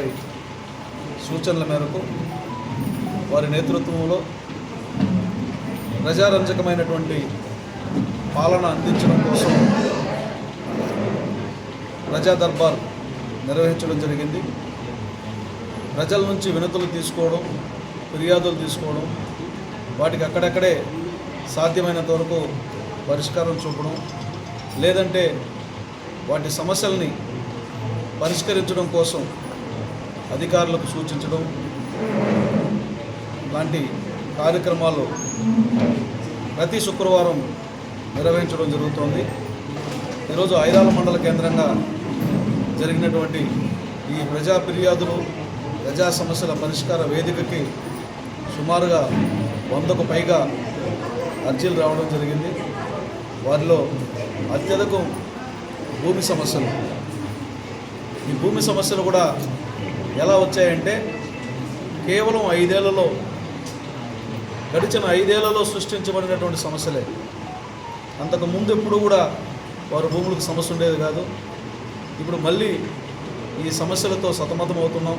గారి సూచనల మేరకు వారి నేతృత్వంలో ప్రజారంజకమైనటువంటి పాలన అందించడం కోసం ప్రజా దర్బార్ నిర్వహించడం జరిగింది. ప్రజల నుంచి వినతులు తీసుకోవడం, ఫిర్యాదులు తీసుకోవడం, వాటికి అక్కడక్కడే సాధ్యమైనంత వరకు పరిష్కారం చూపడం, లేదంటే వాటి సమస్యల్ని పరిష్కరించడం కోసం అధికారులకు సూచించడం లాంటి కార్యక్రమాలు ప్రతి శుక్రవారం నిర్వహించడం జరుగుతోంది. ఈరోజు ఐరాల మండల కేంద్రంగా జరిగినటువంటి ఈ ప్రజా ఫిర్యాదులు, ప్రజా సమస్యల పరిష్కార వేదికకి సుమారుగా 100కు పైగా అర్జీలు రావడం జరిగింది. వారిలో అత్యధికం భూమి సమస్యలు. ఈ భూమి సమస్యలు కూడా ఎలా వచ్చాయంటే కేవలం గడిచిన 5 ఏళ్లలో సృష్టించబడినటువంటి సమస్యలే. అంతకుముందు ఎప్పుడు కూడా వారి భూములకు సమస్య ఉండేది కాదు. ఇప్పుడు మళ్ళీ ఈ సమస్యలతో సతమతం అవుతున్నాం.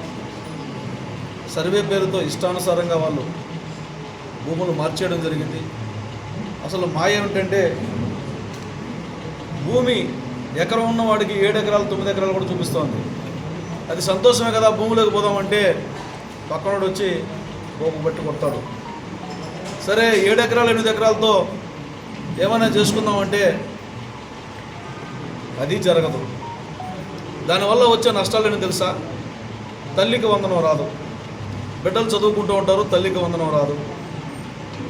సర్వే పేరుతో ఇష్టానుసారంగా వాళ్ళు భూములు మార్చేయడం జరిగింది. అసలు మాయ ఏమిటంటే భూమి ఎకరం ఉన్నవాడికి 7 ఎకరాలు 9 ఎకరాలు కూడా చూపిస్తోంది. అది సంతోషమే కదా, భూమిలోకి పోదామంటే పక్కనోడు వచ్చి గోపు బట్టి కొడతాడు. సరే 7 ఎకరాలు 8 ఎకరాలతో ఏమైనా చేసుకుందామంటే అది జరగదు. దానివల్ల వచ్చే నష్టాలు ఏంటో తెలుసా? తల్లికి వందనం రాదు. బిడ్డలు చదువుకుంటూ ఉంటారు, తల్లికి వందనం రాదు.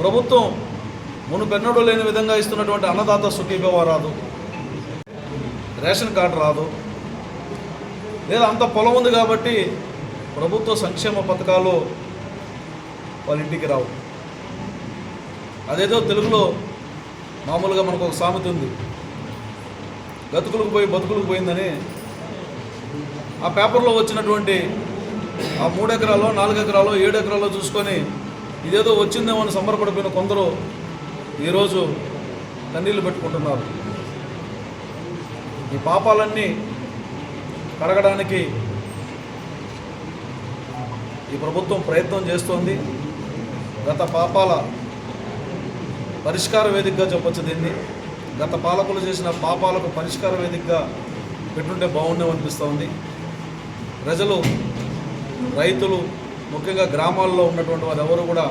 ప్రభుత్వం మునుపెన్నడూ లేని విధంగా ఇస్తున్నటువంటి అన్నదాత సుఖీభవ రాదు, రేషన్ కార్డు రాదు. లేదా అంత పొలం ఉంది కాబట్టి ప్రభుత్వ సంక్షేమ పథకాలు వాళ్ళ ఇంటికి రావు. అదేదో తెలుగులో మామూలుగా మనకు ఒక సామెత ఉంది, గతుకులకు పోయి బతుకులకు పోయిందని. ఆ పేపర్లో వచ్చినటువంటి ఆ 3 ఎకరాలో 4 ఎకరాలో 7 ఎకరాలో చూసుకొని ఇదేదో వచ్చిందేమో అని సంబరపడిపోయిన కొందరు ఈరోజు కన్నీళ్లు పెట్టుకుంటున్నారు. ఈ పాపాలన్నీ కడగడానికి ఈ ప్రభుత్వం ప్రయత్నం చేస్తోంది. గత పాపాల పరిష్కార వేదికగా చెప్పొచ్చు దీన్ని. గత పాలకులు చేసిన పాపాలకు పరిష్కార వేదికగా పెట్టుంటే బాగుండేమనిపిస్తోంది. ప్రజలు, రైతులు, ముఖ్యంగా గ్రామాల్లో ఉన్నటువంటి వారు ఎవరు కూడా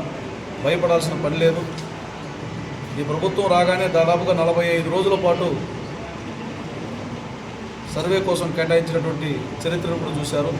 భయపడాల్సిన పని లేదు. ఈ ప్రభుత్వం రాగానే దాదాపుగా 45 రోజుల పాటు సర్వే కోసం కేటాయించినటువంటి చరిత్రను కూడా చూశారు.